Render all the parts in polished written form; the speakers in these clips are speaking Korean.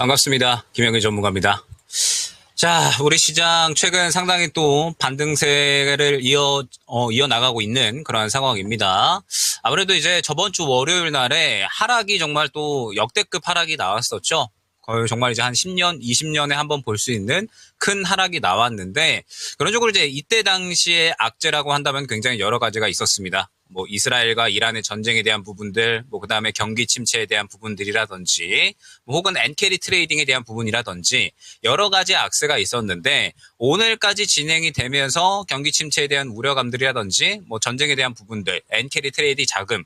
반갑습니다. 김영희 전문가입니다. 자, 우리 시장 최근 상당히 또 반등세를 이어나가고 있는 그런 상황입니다. 아무래도 이제 저번 주 월요일 날에 하락이 정말 또 역대급 하락이 나왔었죠. 거의 정말 이제 한 10년, 20년에 한번 볼 수 있는 큰 하락이 나왔는데, 그런 쪽으로 이제 이때 당시에 악재라고 한다면 굉장히 여러 가지가 있었습니다. 뭐 이스라엘과 이란의 전쟁에 대한 부분들, 뭐 그다음에 경기 침체에 대한 부분들이라든지, 뭐 혹은 엔캐리 트레이딩에 대한 부분이라든지 여러 가지 악재가 있었는데, 오늘까지 진행이 되면서 경기 침체에 대한 우려감들이라든지 뭐 전쟁에 대한 부분들, 엔캐리 트레이딩 자금,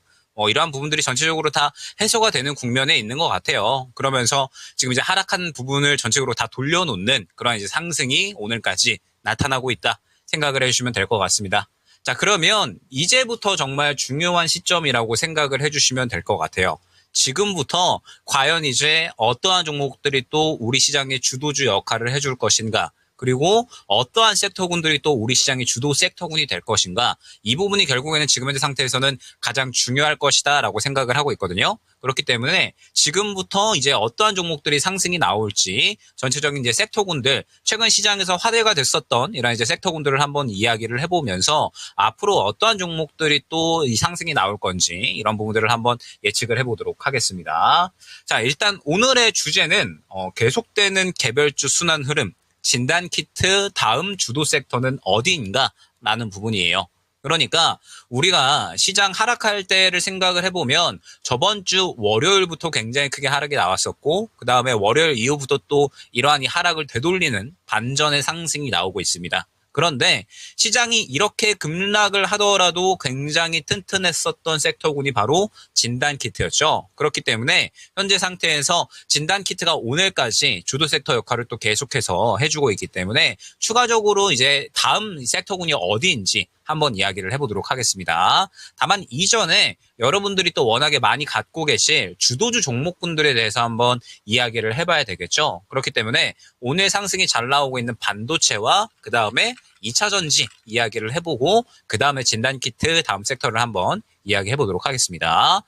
이러한 부분들이 전체적으로 다 해소가 되는 국면에 있는 것 같아요. 그러면서 지금 이제 하락한 부분을 전체적으로 다 돌려놓는 그런 이제 상승이 오늘까지 나타나고 있다 생각을 해주시면 될 것 같습니다. 자, 그러면 이제부터 정말 중요한 시점이라고 생각을 해주시면 될 것 같아요. 지금부터 과연 이제 어떠한 종목들이 또 우리 시장의 주도주 역할을 해줄 것인가, 그리고 어떠한 섹터군들이 또 우리 시장의 주도 섹터군이 될 것인가, 이 부분이 결국에는 지금 현재 상태에서는 가장 중요할 것이다 라고 생각을 하고 있거든요. 그렇기 때문에 지금부터 이제 어떠한 종목들이 상승이 나올지 전체적인 이제 섹터군들, 최근 시장에서 화제가 됐었던 이런 이제 섹터군들을 한번 이야기를 해보면서 앞으로 어떠한 종목들이 또 이 상승이 나올 건지 이런 부분들을 한번 예측을 해보도록 하겠습니다. 자, 일단 오늘의 주제는 계속되는 개별주 순환 흐름, 진단키트 다음 주도 섹터는 어디인가 라는 부분이에요. 그러니까 우리가 시장 하락할 때를 생각을 해보면 저번 주 월요일부터 굉장히 크게 하락이 나왔었고, 그 다음에 월요일 이후부터 또 이러한 이 하락을 되돌리는 반전의 상승이 나오고 있습니다. 그런데 시장이 이렇게 급락을 하더라도 굉장히 튼튼했었던 섹터군이 바로 진단키트였죠. 그렇기 때문에 현재 상태에서 진단키트가 오늘까지 주도 섹터 역할을 또 계속해서 해주고 있기 때문에 추가적으로 이제 다음 섹터군이 어디인지 한번 이야기를 해보도록 하겠습니다. 다만 이전에 여러분들이 또 워낙에 많이 갖고 계실 주도주 종목군들에 대해서 한번 이야기를 해봐야 되겠죠. 그렇기 때문에 오늘 상승이 잘 나오고 있는 반도체와 그 다음에 2차 전지 이야기를 해보고 그 다음에 진단키트 다음 섹터를 한번 이야기해 보도록 하겠습니다.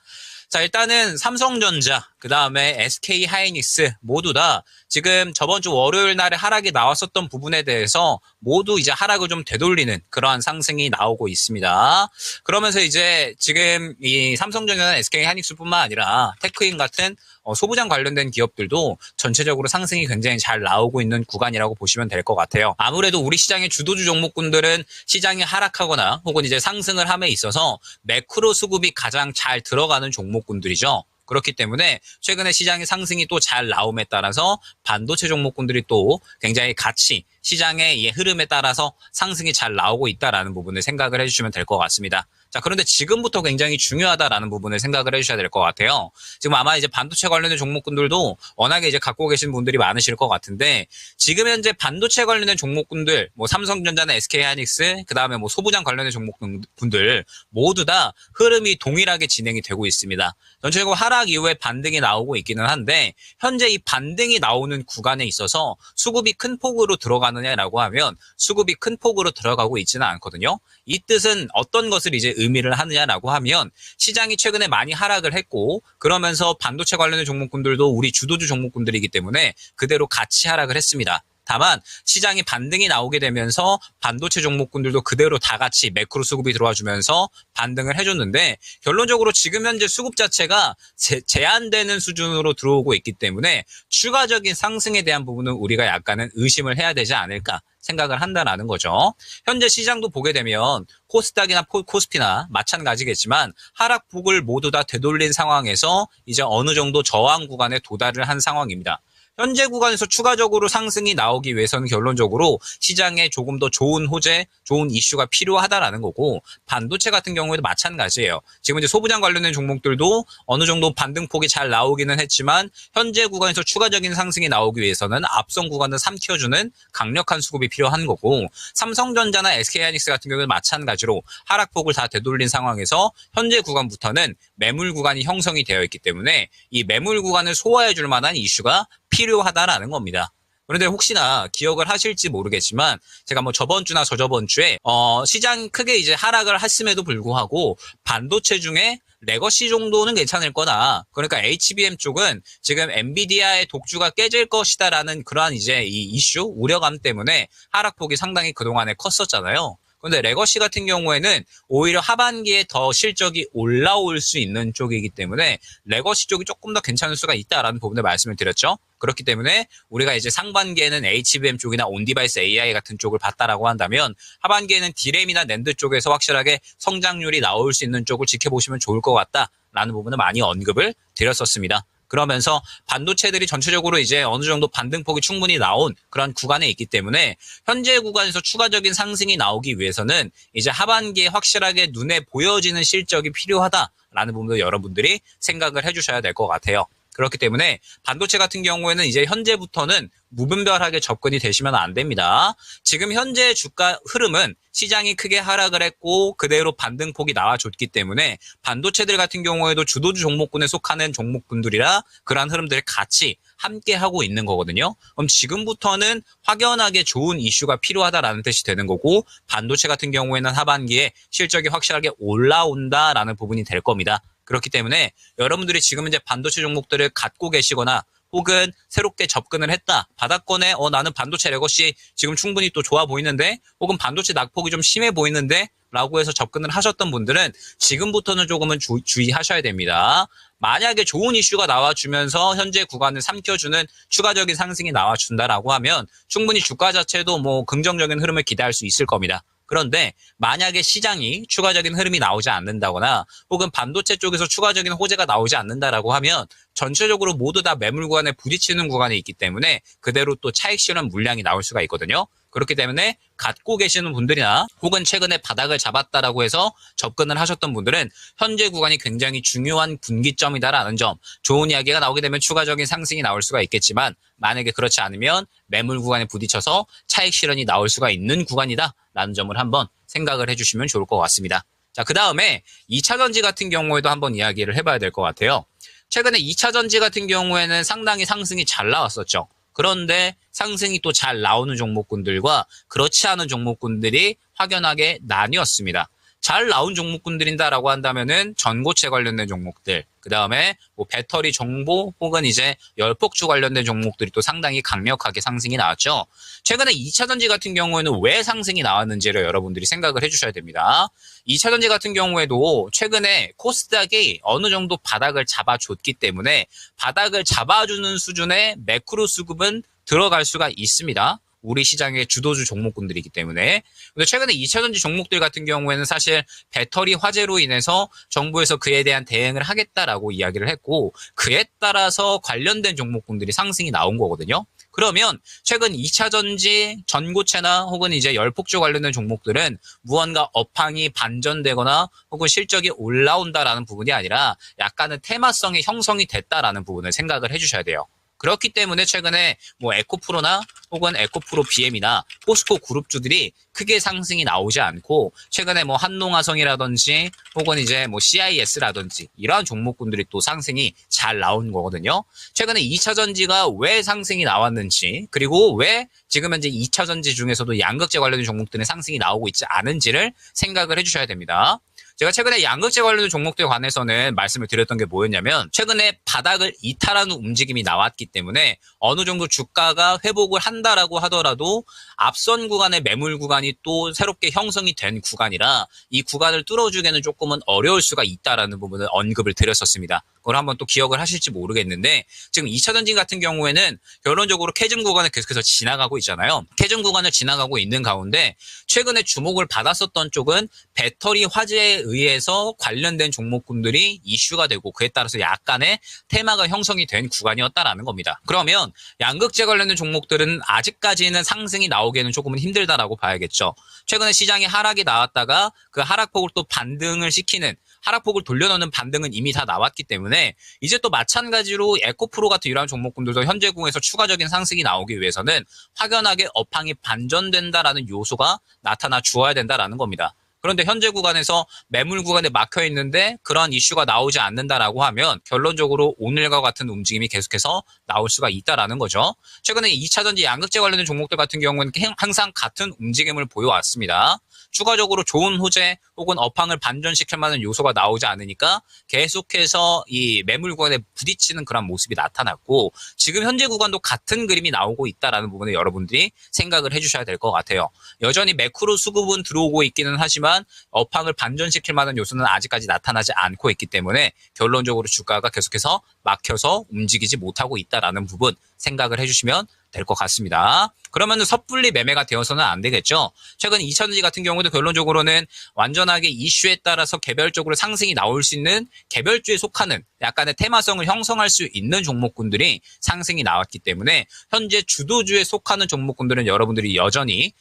자, 일단은 삼성전자, 그 다음에 SK하이닉스 모두 다 지금 저번 주 월요일 날에 하락이 나왔었던 부분에 대해서 모두 이제 하락을 좀 되돌리는 그러한 상승이 나오고 있습니다. 그러면서 이제 지금 이 삼성전자나 SK하이닉스뿐만 아니라 테크인 같은 소부장 관련된 기업들도 전체적으로 상승이 굉장히 잘 나오고 있는 구간이라고 보시면 될 것 같아요. 아무래도 우리 시장의 주도주 종목군들은 시장이 하락하거나 혹은 이제 상승을 함에 있어서 매크로 수급이 가장 잘 들어가는 종목군들이죠. 그렇기 때문에 최근에 시장의 상승이 또 잘 나옴에 따라서 반도체 종목군들이 또 굉장히 같이 시장의 이 흐름에 따라서 상승이 잘 나오고 있다라는 부분을 생각을 해주시면 될 것 같습니다. 자, 그런데 지금부터 굉장히 중요하다라는 부분을 생각을 해주셔야 될 것 같아요. 지금 아마 이제 반도체 관련된 종목군들도 워낙에 이제 갖고 계신 분들이 많으실 것 같은데, 지금 현재 반도체 관련된 종목군들, 뭐 삼성전자나 SK하이닉스, 그 다음에 뭐 소부장 관련된 종목군들 모두 다 흐름이 동일하게 진행이 되고 있습니다. 전체적으로 하락 이후에 반등이 나오고 있기는 한데, 현재 이 반등이 나오는 구간에 있어서 수급이 큰 폭으로 들어가느냐라고 하면 수급이 큰 폭으로 들어가고 있지는 않거든요. 이 뜻은 어떤 것을 이제 의미를 하느냐라고 하면 시장이 최근에 많이 하락을 했고, 그러면서 반도체 관련된 종목군들도 우리 주도주 종목군들이기 때문에 그대로 같이 하락을 했습니다. 다만 시장이 반등이 나오게 되면서 반도체 종목군들도 그대로 다 같이 매크로 수급이 들어와주면서 반등을 해줬는데, 결론적으로 지금 현재 수급 자체가 제한되는 수준으로 들어오고 있기 때문에 추가적인 상승에 대한 부분은 우리가 약간은 의심을 해야 되지 않을까 생각을 한다라는 거죠. 현재 시장도 보게 되면 코스닥이나 코스피나 마찬가지겠지만 하락폭을 모두 다 되돌린 상황에서 이제 어느 정도 저항 구간에 도달을 한 상황입니다. 현재 구간에서 추가적으로 상승이 나오기 위해서는 결론적으로 시장에 조금 더 좋은 호재, 좋은 이슈가 필요하다라는 거고, 반도체 같은 경우에도 마찬가지예요. 지금 이제 소부장 관련된 종목들도 어느 정도 반등폭이 잘 나오기는 했지만 현재 구간에서 추가적인 상승이 나오기 위해서는 앞선 구간을 삼켜주는 강력한 수급이 필요한 거고, 삼성전자나 SK하이닉스 같은 경우는 마찬가지로 하락폭을 다 되돌린 상황에서 현재 구간부터는 매물 구간이 형성이 되어 있기 때문에 이 매물 구간을 소화해 줄 만한 이슈가 필요하다라는 겁니다. 그런데 혹시나 기억을 하실지 모르겠지만 제가 뭐 저번 주나 저저번 주에 시장이 크게 이제 하락을 했음에도 불구하고 반도체 중에 레거시 정도는 괜찮을 거다. 그러니까 HBM 쪽은 지금 엔비디아의 독주가 깨질 것이다라는 그러한 이제 이 이슈, 우려감 때문에 하락폭이 상당히 그동안에 컸었잖아요. 근데 레거시 같은 경우에는 오히려 하반기에 더 실적이 올라올 수 있는 쪽이기 때문에 레거시 쪽이 조금 더 괜찮을 수가 있다라는 부분을 말씀을 드렸죠. 그렇기 때문에 우리가 이제 상반기에는 HBM 쪽이나 온디바이스 AI 같은 쪽을 봤다라고 한다면 하반기에는 D램이나 낸드 쪽에서 확실하게 성장률이 나올 수 있는 쪽을 지켜보시면 좋을 것 같다라는 부분을 많이 언급을 드렸었습니다. 그러면서 반도체들이 전체적으로 이제 어느 정도 반등폭이 충분히 나온 그런 구간에 있기 때문에 현재 구간에서 추가적인 상승이 나오기 위해서는 이제 하반기에 확실하게 눈에 보여지는 실적이 필요하다라는 부분도 여러분들이 생각을 해주셔야 될 것 같아요. 그렇기 때문에 반도체 같은 경우에는 이제 현재부터는 무분별하게 접근이 되시면 안 됩니다. 지금 현재 주가 흐름은 시장이 크게 하락을 했고 그대로 반등폭이 나와줬기 때문에 반도체들 같은 경우에도 주도주 종목군에 속하는 종목군들이라 그러한 흐름들을 같이 함께 하고 있는 거거든요. 그럼 지금부터는 확연하게 좋은 이슈가 필요하다라는 뜻이 되는 거고 반도체 같은 경우에는 하반기에 실적이 확실하게 올라온다라는 부분이 될 겁니다. 그렇기 때문에 여러분들이 지금 이제 반도체 종목들을 갖고 계시거나 혹은 새롭게 접근을 했다. 바닥권에 나는 반도체 레거시 지금 충분히 또 좋아 보이는데 혹은 반도체 낙폭이 좀 심해 보이는데 라고 해서 접근을 하셨던 분들은 지금부터는 조금은 주의하셔야 됩니다. 만약에 좋은 이슈가 나와주면서 현재 구간을 삼켜주는 추가적인 상승이 나와준다라고 하면 충분히 주가 자체도 뭐 긍정적인 흐름을 기대할 수 있을 겁니다. 그런데 만약에 시장이 추가적인 흐름이 나오지 않는다거나 혹은 반도체 쪽에서 추가적인 호재가 나오지 않는다라고 하면 전체적으로 모두 다 매물 구간에 부딪히는 구간에 있기 때문에 그대로 또 차익 실현 물량이 나올 수가 있거든요. 그렇기 때문에 갖고 계시는 분들이나 혹은 최근에 바닥을 잡았다라고 해서 접근을 하셨던 분들은 현재 구간이 굉장히 중요한 분기점이다라는 점, 좋은 이야기가 나오게 되면 추가적인 상승이 나올 수가 있겠지만 만약에 그렇지 않으면 매물 구간에 부딪혀서 차익 실현이 나올 수가 있는 구간이다라는 점을 한번 생각을 해주시면 좋을 것 같습니다. 자, 그 다음에 2차전지 같은 경우에도 한번 이야기를 해봐야 될 것 같아요. 최근에 2차전지 같은 경우에는 상당히 상승이 잘 나왔었죠. 그런데 상승이 또 잘 나오는 종목군들과 그렇지 않은 종목군들이 확연하게 나뉘었습니다. 잘 나온 종목군들인다라고 한다면은 전고체 관련된 종목들, 그 다음에 뭐 배터리 정보 혹은 이제 열폭주 관련된 종목들이 또 상당히 강력하게 상승이 나왔죠. 최근에 2차전지 같은 경우에는 왜 상승이 나왔는지를 여러분들이 생각을 해주셔야 됩니다. 2차전지 같은 경우에도 최근에 코스닥이 어느 정도 바닥을 잡아줬기 때문에 바닥을 잡아주는 수준의 매크로 수급은 들어갈 수가 있습니다. 우리 시장의 주도주 종목군들이기 때문에. 근데 최근에 2차전지 종목들 같은 경우에는 사실 배터리 화재로 인해서 정부에서 그에 대한 대응을 하겠다라고 이야기를 했고 그에 따라서 관련된 종목군들이 상승이 나온 거거든요. 그러면 최근 2차전지 전고체나 혹은 이제 열폭주 관련된 종목들은 무언가 업황이 반전되거나 혹은 실적이 올라온다라는 부분이 아니라 약간의 테마성이 형성이 됐다라는 부분을 생각을 해주셔야 돼요. 그렇기 때문에 최근에 뭐 에코프로나 혹은 에코프로 BM이나 포스코 그룹주들이 크게 상승이 나오지 않고 최근에 뭐 한농화성이라든지 혹은 이제 뭐 CIS라든지 이러한 종목군들이 또 상승이 잘 나온 거거든요. 최근에 2차전지가 왜 상승이 나왔는지 그리고 왜 지금 현재 2차전지 중에서도 양극재 관련된 종목들의 상승이 나오고 있지 않은지를 생각을 해주셔야 됩니다. 제가 최근에 양극재 관련된 종목들에 관해서는 말씀을 드렸던 게 뭐였냐면 최근에 바닥을 이탈하는 움직임이 나왔기 때문에 어느 정도 주가가 회복을 한다라고 하더라도 앞선 구간의 매물 구간이 또 새롭게 형성이 된 구간이라 이 구간을 뚫어주기에는 조금은 어려울 수가 있다라는 부분을 언급을 드렸었습니다. 그걸 한번 또 기억을 하실지 모르겠는데 지금 2차전지 같은 경우에는 결론적으로 캐즘 구간을 계속해서 지나가고 있잖아요. 캐즘 구간을 지나가고 있는 가운데 최근에 주목을 받았었던 쪽은 배터리 화재에 의해서 관련된 종목군들이 이슈가 되고 그에 따라서 약간의 테마가 형성이 된 구간이었다라는 겁니다. 그러면 양극재 관련된 종목들은 아직까지는 상승이 나오기에는 조금은 힘들다라고 봐야겠죠. 최근에 시장에 하락이 나왔다가 그 하락폭을 또 반등을 시키는 하락폭을 돌려놓는 반등은 이미 다 나왔기 때문에 이제 또 마찬가지로 에코프로 같은 이러한 종목군들도 현재 구에서 추가적인 상승이 나오기 위해서는 확연하게 업황이 반전된다라는 요소가 나타나 주어야 된다라는 겁니다. 그런데 현재 구간에서 매물 구간에 막혀 있는데 그런 이슈가 나오지 않는다라고 하면 결론적으로 오늘과 같은 움직임이 계속해서 나올 수가 있다라는 거죠. 최근에 2차전지 양극재 관련된 종목들 같은 경우는 항상 같은 움직임을 보여왔습니다. 추가적으로 좋은 호재 혹은 업황을 반전시킬 만한 요소가 나오지 않으니까 계속해서 이 매물 구간에 부딪히는 그런 모습이 나타났고, 지금 현재 구간도 같은 그림이 나오고 있다라는 부분을 여러분들이 생각을 해주셔야 될 것 같아요. 여전히 매크로 수급은 들어오고 있기는 하지만 업황을 반전시킬 만한 요소는 아직까지 나타나지 않고 있기 때문에 결론적으로 주가가 계속해서 막혀서 움직이지 못하고 있다라는 부분 생각을 해주시면 될 것 같습니다. 그러면 섣불리 매매가 되어서는 안 되겠죠. 최근 2차전지 같은 경우도 결론적으로는 완전하게 이슈에 따라서 개별적으로 상승이 나올 수 있는 개별주에 속하는 약간의 테마성을 형성할 수 있는 종목군들이 상승이 나왔기 때문에 현재 주도주에 속하는 종목군들은 여러분들이 여전히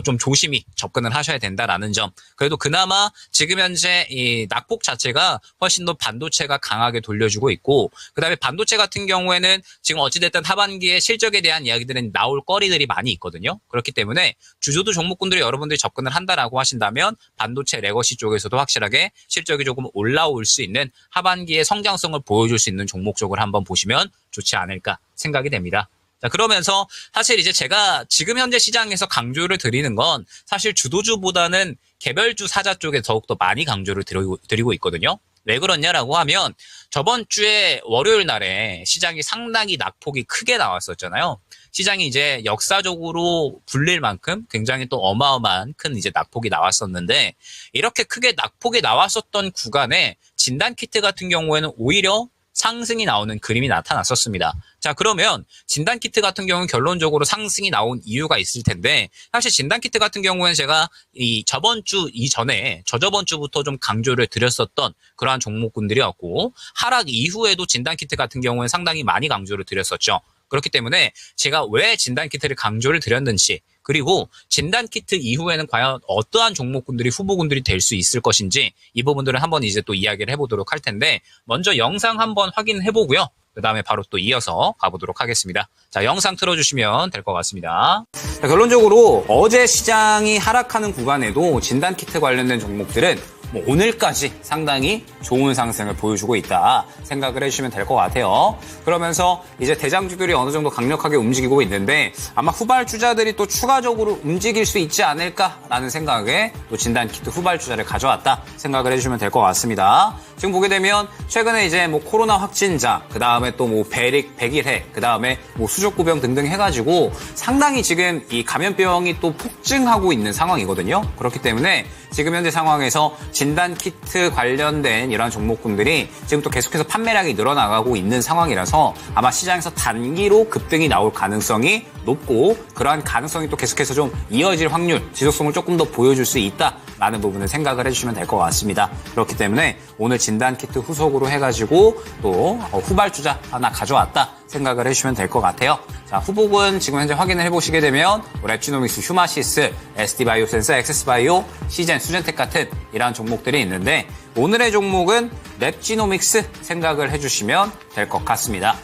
좀 조심히 접근을 하셔야 된다라는 점. 그래도 그나마 지금 현재 이 낙폭 자체가 훨씬 더 반도체가 강하게 돌려주고 있고, 그 다음에 반도체 같은 경우에는 지금 어찌됐든 하반기에 실적에 대한 이야기들은 나올 거리들이 많이 있거든요. 그렇기 때문에 주조도 종목군들이 여러분들이 접근을 한다라고 하신다면 반도체 레거시 쪽에서도 확실하게 실적이 조금 올라올 수 있는 하반기의 성장성을 보여줄 수 있는 종목 쪽을 한번 보시면 좋지 않을까 생각이 됩니다. 자, 그러면서 사실 이제 제가 지금 현재 시장에서 강조를 드리는 건 사실 주도주보다는 개별주 사자 쪽에 더욱더 많이 강조를 드리고 있거든요. 왜 그러냐라고 하면 저번 주에 월요일 날에 시장이 상당히 낙폭이 크게 나왔었잖아요. 시장이 이제 역사적으로 불릴 만큼 굉장히 또 어마어마한 큰 이제 낙폭이 나왔었는데, 이렇게 크게 낙폭이 나왔었던 구간에 진단키트 같은 경우에는 오히려 상승이 나오는 그림이 나타났었습니다. 자, 그러면 진단키트 같은 경우는 결론적으로 상승이 나온 이유가 있을 텐데, 사실 진단키트 같은 경우에는 제가 이 저번 주 이전에 저저번 주부터 좀 강조를 드렸었던 그러한 종목군들이었고, 하락 이후에도 진단키트 같은 경우는 상당히 많이 강조를 드렸었죠. 그렇기 때문에 제가 왜 진단키트를 강조를 드렸는지, 그리고 진단키트 이후에는 과연 어떠한 종목군들이 후보군들이 될 수 있을 것인지, 이 부분들은 한번 이제 또 이야기를 해보도록 할 텐데, 먼저 영상 한번 확인해보고요. 그 다음에 바로 또 이어서 가보도록 하겠습니다. 자, 영상 틀어주시면 될 것 같습니다. 자, 결론적으로 어제 시장이 하락하는 구간에도 진단키트 관련된 종목들은 오늘까지 상당히 좋은 상승을 보여주고 있다 생각을 해주시면 될 것 같아요. 그러면서 이제 대장주들이 어느 정도 강력하게 움직이고 있는데, 아마 후발주자들이 또 추가적으로 움직일 수 있지 않을까라는 생각에 또 진단키트 후발주자를 가져왔다 생각을 해주시면 될 것 같습니다. 지금 보게 되면 최근에 이제 코로나 확진자, 그 다음에 또 백일해, 그 다음에 수족구병 등등 해가지고 상당히 지금 이 감염병이 또 폭증하고 있는 상황이거든요. 그렇기 때문에 지금 현재 상황에서 진단키트 관련된 이러한 종목군들이 지금 또 계속해서 판매량이 늘어나가고 있는 상황이라서 아마 시장에서 단기로 급등이 나올 가능성이 높고, 그러한 가능성이 또 계속해서 좀 이어질 확률, 지속성을 조금 더 보여줄 수 있다라는 부분을 생각을 해주시면 될 것 같습니다. 그렇기 때문에 오늘 진단키트 후속으로 해가지고 또 후발주자 하나 가져왔다 생각을 해주시면 될 것 같아요. 자, 후보군 지금 현재 확인을 해보시게 되면 랩지노믹스, 휴마시스, SD바이오센서, 엑세스바이오, 시젠, 수젠텍 같은 이러한 종목들이 있는데, 오늘의 종목은 랩지노믹스 생각을 해주시면 될 것 같습니다.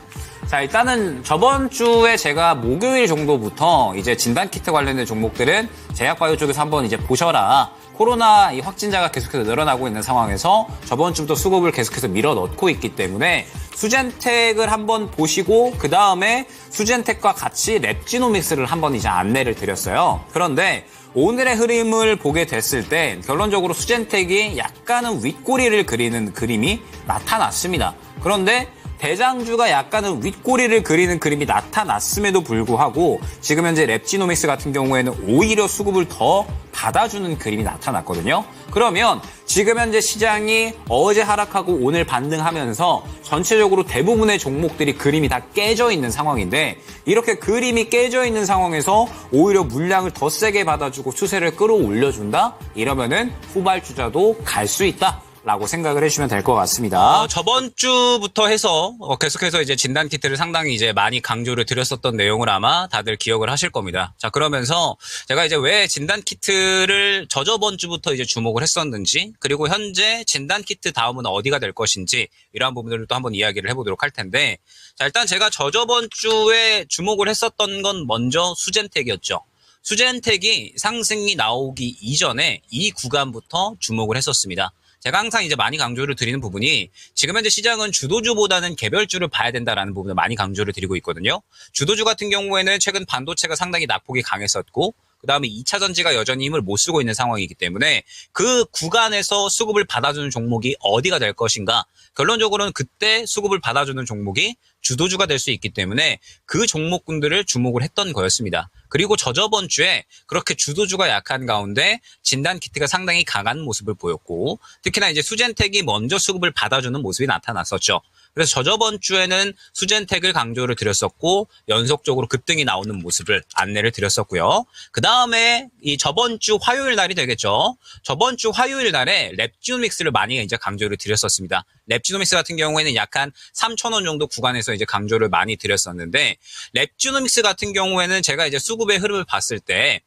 자, 일단은 저번 주에 제가 목요일 정도부터 이제 진단키트 관련된 종목들은 제약바이오 쪽에서 한번 이제 보셔라. 코로나 이 확진자가 계속해서 늘어나고 있는 상황에서 저번 주부터 수급을 계속해서 밀어 넣고 있기 때문에 수젠텍을 한번 보시고, 그 다음에 수젠텍과 같이 랩지노믹스를 한번 이제 안내를 드렸어요. 그런데 오늘의 흐름을 보게 됐을 때 결론적으로 수젠텍이 약간은 윗꼬리를 그리는 그림이 나타났습니다. 그런데 대장주가 약간은 윗꼬리를 그리는 그림이 나타났음에도 불구하고 지금 현재 랩지노믹스 같은 경우에는 오히려 수급을 더 받아주는 그림이 나타났거든요. 그러면 지금 현재 시장이 어제 하락하고 오늘 반등하면서 전체적으로 대부분의 종목들이 그림이 다 깨져 있는 상황인데, 이렇게 그림이 깨져 있는 상황에서 오히려 물량을 더 세게 받아주고 추세를 끌어올려준다? 이러면은 후발주자도 갈 수 있다 라고 생각을 해주시면 될 것 같습니다. 저번 주부터 해서 계속해서 이제 진단키트를 상당히 이제 많이 강조를 드렸었던 내용을 아마 다들 기억을 하실 겁니다. 자, 그러면서 제가 이제 왜 진단키트를 저저번 주부터 이제 주목을 했었는지, 그리고 현재 진단키트 다음은 어디가 될 것인지, 이러한 부분들을 또 한번 이야기를 해보도록 할 텐데, 자, 일단 제가 저저번 주에 주목을 했었던 건 먼저 수젠텍이었죠. 수젠텍이 상승이 나오기 이전에 이 구간부터 주목을 했었습니다. 제가 항상 이제 많이 강조를 드리는 부분이 지금 현재 시장은 주도주보다는 개별주를 봐야 된다라는 부분을 많이 강조를 드리고 있거든요. 주도주 같은 경우에는 최근 반도체가 상당히 낙폭이 강했었고 그다음에 2차 전지가 여전히 힘을 못 쓰고 있는 상황이기 때문에 그 구간에서 수급을 받아주는 종목이 어디가 될 것인가? 결론적으로는 그때 수급을 받아주는 종목이 주도주가 될 수 있기 때문에 그 종목군들을 주목을 했던 거였습니다. 그리고 저저번 주에 그렇게 주도주가 약한 가운데 진단키트가 상당히 강한 모습을 보였고 특히나 이제 수젠텍이 먼저 수급을 받아주는 모습이 나타났었죠. 그래서 저저번 주에는 수젠텍을 강조를 드렸었고 연속적으로 급등이 나오는 모습을 안내를 드렸었고요. 그 다음에 이 저번 주 화요일 날이 되겠죠. 저번 주 화요일 날에 랩지노믹스를 많이 이제 강조를 드렸었습니다. 랩지노믹스 같은 경우에는 약 한 3,000원 정도 구간에서 이제 강조를 많이 드렸었는데 랩지노믹스 같은 경우에는 제가 이제 수급의 흐름을 봤을 때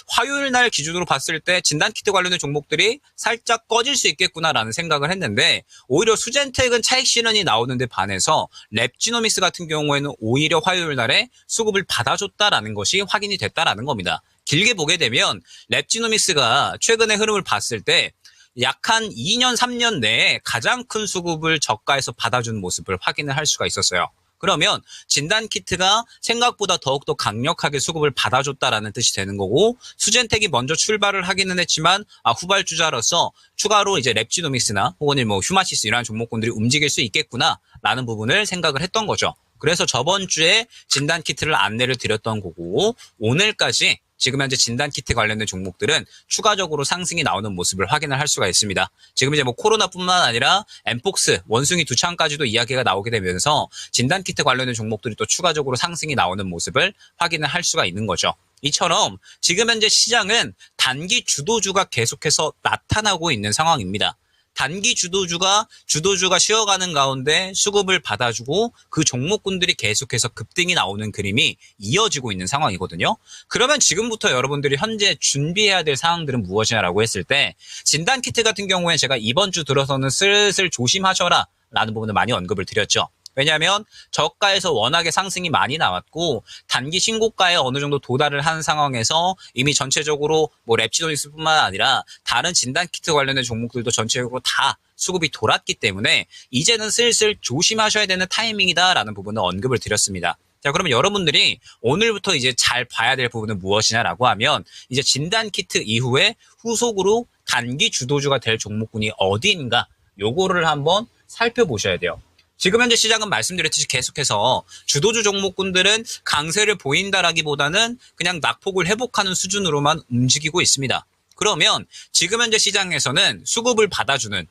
화요일 날 기준으로 봤을 때 진단키트 관련된 종목들이 살짝 꺼질 수 있겠구나라는 생각을 했는데 오히려 수젠텍은 차익 실현이 나오는데 반해서 랩지노믹스 같은 경우에는 오히려 화요일 날에 수급을 받아줬다라는 것이 확인이 됐다라는 겁니다. 길게 보게 되면 랩지노믹스가 최근의 흐름을 봤을 때 약 한 2년, 3년 내에 가장 큰 수급을 저가에서 받아준 모습을 확인을 할 수가 있었어요. 그러면 진단키트가 생각보다 더욱더 강력하게 수급을 받아줬다라는 뜻이 되는 거고 수젠텍이 먼저 출발을 하기는 했지만 후발주자로서 추가로 이제 랩지노믹스나 혹은 뭐 휴마시스 이런 종목군들이 움직일 수 있겠구나라는 부분을 생각을 했던 거죠. 그래서 저번 주에 진단키트를 안내를 드렸던 거고 오늘까지 지금 현재 진단키트 관련된 종목들은 추가적으로 상승이 나오는 모습을 확인을 할 수가 있습니다. 지금 이제 뭐 코로나뿐만 아니라 엠폭스, 원숭이 두창까지도 이야기가 나오게 되면서 진단키트 관련된 종목들이 또 추가적으로 상승이 나오는 모습을 확인을 할 수가 있는 거죠. 이처럼 지금 현재 시장은 단기 주도주가 계속해서 나타나고 있는 상황입니다. 단기 주도주가 쉬어가는 가운데 수급을 받아주고 그 종목군들이 계속해서 급등이 나오는 그림이 이어지고 있는 상황이거든요. 그러면 지금부터 여러분들이 현재 준비해야 될 상황들은 무엇이냐라고 했을 때 진단키트 같은 경우에 제가 이번 주 들어서는 슬슬 조심하셔라 라는 부분을 많이 언급을 드렸죠. 왜냐하면 저가에서 워낙에 상승이 많이 나왔고 단기 신고가에 어느 정도 도달을 한 상황에서 이미 전체적으로 뭐 랩지노믹스뿐만 아니라 다른 진단키트 관련된 종목들도 전체적으로 다 수급이 돌았기 때문에 이제는 슬슬 조심하셔야 되는 타이밍이다라는 부분을 언급을 드렸습니다. 자, 그러면 여러분들이 오늘부터 이제 잘 봐야 될 부분은 무엇이냐라고 하면 이제 진단키트 이후에 후속으로 단기 주도주가 될 종목군이 어디인가 요거를 한번 살펴보셔야 돼요. 지금 현재 시장은 말씀드렸듯이 계속해서 주도주 종목군들은 강세를 보인다라기보다는 그냥 낙폭을 회복하는 수준으로만 움직이고 있습니다. 그러면 지금 현재 시장에서는 수급을 받아주는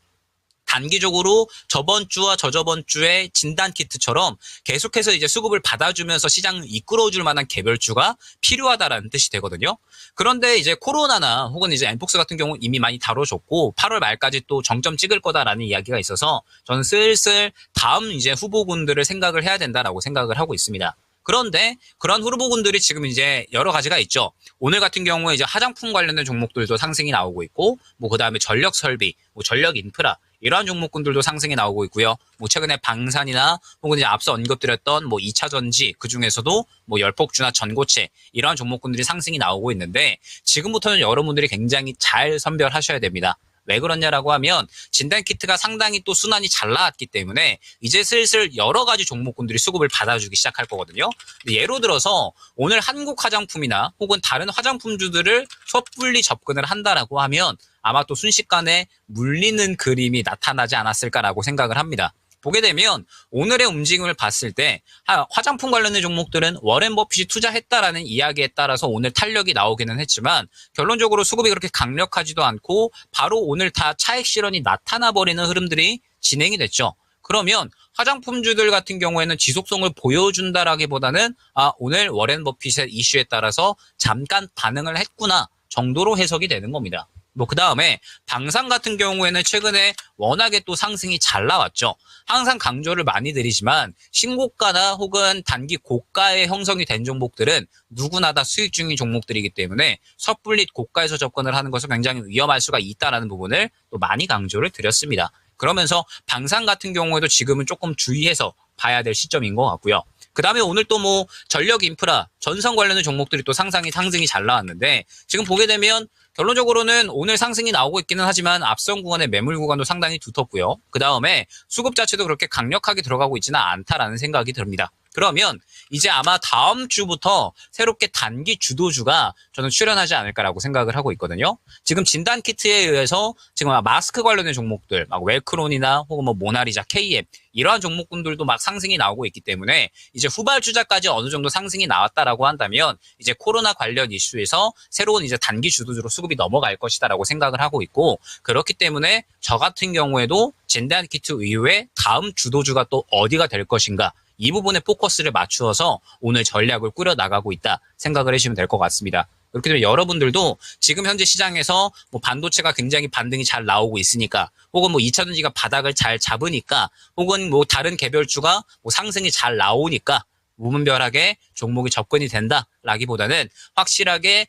단기적으로 저번 주와 저저번 주에 진단키트처럼 계속해서 이제 수급을 받아주면서 시장을 이끌어줄 만한 개별주가 필요하다라는 뜻이 되거든요. 그런데 이제 코로나나 혹은 이제 엠폭스 같은 경우 이미 많이 다뤄졌고 8월 말까지 또 정점 찍을 거다라는 이야기가 있어서 저는 슬슬 다음 이제 후보군들을 생각을 해야 된다라고 생각을 하고 있습니다. 그런데 그런 후보군들이 지금 이제 여러 가지가 있죠. 오늘 같은 경우에 이제 화장품 관련된 종목들도 상승이 나오고 있고, 뭐 그다음에 전력 설비, 뭐 전력 인프라 이러한 종목군들도 상승이 나오고 있고요. 뭐 최근에 방산이나 혹은 이제 앞서 언급드렸던 뭐 2차 전지 그 중에서도 뭐 열폭주나 전고체 이러한 종목군들이 상승이 나오고 있는데 지금부터는 여러분들이 굉장히 잘 선별하셔야 됩니다. 왜 그러냐라고 하면 진단키트가 상당히 또 순환이 잘 나왔기 때문에 이제 슬슬 여러 가지 종목군들이 수급을 받아주기 시작할 거거든요. 예로 들어서 오늘 한국 화장품이나 혹은 다른 화장품주들을 섣불리 접근을 한다라고 하면 아마 또 순식간에 물리는 그림이 나타나지 않았을까라고 생각을 합니다. 보게 되면 오늘의 움직임을 봤을 때 화장품 관련된 종목들은 워렌 버핏이 투자했다라는 이야기에 따라서 오늘 탄력이 나오기는 했지만 결론적으로 수급이 그렇게 강력하지도 않고 바로 오늘 다 차익 실현이 나타나버리는 흐름들이 진행이 됐죠. 그러면 화장품주들 같은 경우에는 지속성을 보여준다라기보다는 오늘 워렌 버핏의 이슈에 따라서 잠깐 반응을 했구나 정도로 해석이 되는 겁니다. 뭐 그 다음에 방산 같은 경우에는 최근에 워낙에 또 상승이 잘 나왔죠. 항상 강조를 많이 드리지만 신고가나 혹은 단기 고가에 형성이 된 종목들은 누구나 다 수익 중인 종목들이기 때문에 섣불리 고가에서 접근을 하는 것은 굉장히 위험할 수가 있다는 부분을 또 많이 강조를 드렸습니다. 그러면서 방산 같은 경우에도 지금은 조금 주의해서 봐야 될 시점인 것 같고요. 그 다음에 오늘 또 뭐 전력 인프라, 전선 관련된 종목들이 또 상승이 잘 나왔는데 지금 보게 되면 결론적으로는 오늘 상승이 나오고 있기는 하지만 앞선 구간의 매물 구간도 상당히 두텁고요. 그 다음에 수급 자체도 그렇게 강력하게 들어가고 있지는 않다라는 생각이 듭니다. 그러면 이제 아마 다음 주부터 새롭게 단기 주도주가 저는 출현하지 않을까라고 생각을 하고 있거든요. 지금 진단키트에 의해서 지금 마스크 관련된 종목들, 막 웰크론이나 혹은 뭐 모나리자, KM 이러한 종목군들도 막 상승이 나오고 있기 때문에 이제 후발주자까지 어느 정도 상승이 나왔다라고 한다면 이제 코로나 관련 이슈에서 새로운 이제 단기 주도주로 수급이 넘어갈 것이다라고 생각을 하고 있고, 그렇기 때문에 저 같은 경우에도 진단키트 이후에 다음 주도주가 또 어디가 될 것인가, 이 부분에 포커스를 맞추어서 오늘 전략을 꾸려 나가고 있다 생각을 해주시면 될 것 같습니다. 그렇기 때문에 여러분들도 지금 현재 시장에서 뭐 반도체가 굉장히 반등이 잘 나오고 있으니까, 혹은 뭐 2차전지가 바닥을 잘 잡으니까, 혹은 뭐 다른 개별주가 뭐 상승이 잘 나오니까 무분별하게 종목이 접근이 된다라기보다는 확실하게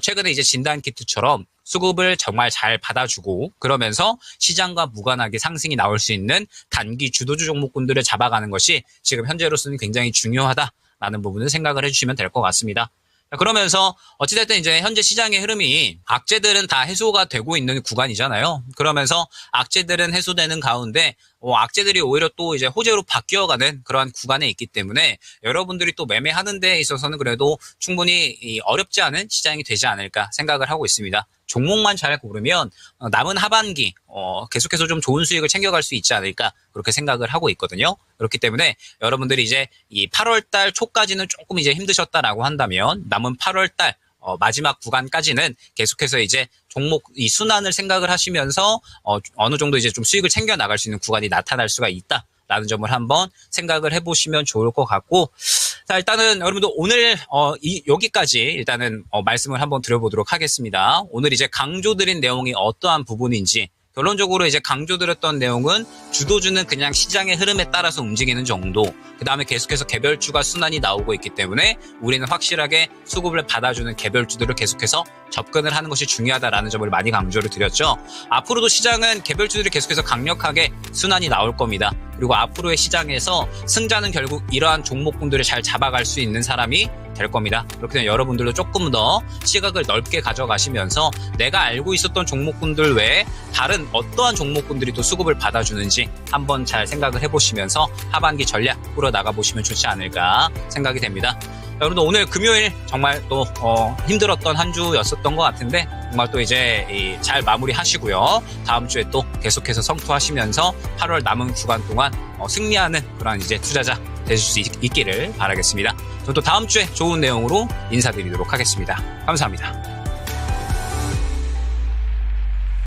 최근에 이제 진단키트처럼 수급을 정말 잘 받아주고 그러면서 시장과 무관하게 상승이 나올 수 있는 단기 주도주 종목군들을 잡아가는 것이 지금 현재로서는 굉장히 중요하다라는 부분을 생각을 해주시면 될 것 같습니다. 그러면서 어찌됐든 이제 현재 시장의 흐름이 악재들은 다 해소가 되고 있는 구간이잖아요. 그러면서 악재들은 해소되는 가운데 악재들이 오히려 또 이제 호재로 바뀌어가는 그러한 구간에 있기 때문에 여러분들이 또 매매하는 데 있어서는 그래도 충분히 어렵지 않은 시장이 되지 않을까 생각을 하고 있습니다. 종목만 잘 고르면 남은 하반기 계속해서 좀 좋은 수익을 챙겨갈 수 있지 않을까 그렇게 생각을 하고 있거든요. 그렇기 때문에 여러분들이 이제 이 8월달 초까지는 조금 이제 힘드셨다라고 한다면 남은 8월달 마지막 구간까지는 계속해서 이제 종목 이 순환을 생각을 하시면서 어느 정도 이제 좀 수익을 챙겨 나갈 수 있는 구간이 나타날 수가 있다라는 점을 한번 생각을 해보시면 좋을 것 같고, 자, 일단은 여러분들 오늘 여기까지 일단은 말씀을 한번 드려보도록 하겠습니다. 오늘 이제 강조드린 내용이 어떠한 부분인지, 결론적으로 이제 강조드렸던 내용은 주도주는 그냥 시장의 흐름에 따라서 움직이는 정도, 그 다음에 계속해서 개별주가 순환이 나오고 있기 때문에 우리는 확실하게 수급을 받아주는 개별주들을 계속해서 접근을 하는 것이 중요하다라는 점을 많이 강조를 드렸죠. 앞으로도 시장은 개별주들이 계속해서 강력하게 순환이 나올 겁니다. 그리고 앞으로의 시장에서 승자는 결국 이러한 종목군들을 잘 잡아갈 수 있는 사람이 될 겁니다. 그렇기 때문에 여러분들도 조금 더 시각을 넓게 가져가시면서 내가 알고 있었던 종목군들 외에 다른 어떠한 종목군들이 또 수급을 받아주는지 한번 잘 생각을 해보시면서 하반기 전략 꾸려 나가보시면 좋지 않을까 생각이 됩니다. 여러분들 오늘 금요일 정말 또 힘들었던 한 주였었던 것 같은데 정말 또 이제 잘 마무리하시고요. 다음 주에 또 계속해서 성투하시면서 8월 남은 구간 동안 승리하는 그런 이제 투자자 되실 수 있기를 바라겠습니다. 저는 또 다음 주에 좋은 내용으로 인사드리도록 하겠습니다. 감사합니다.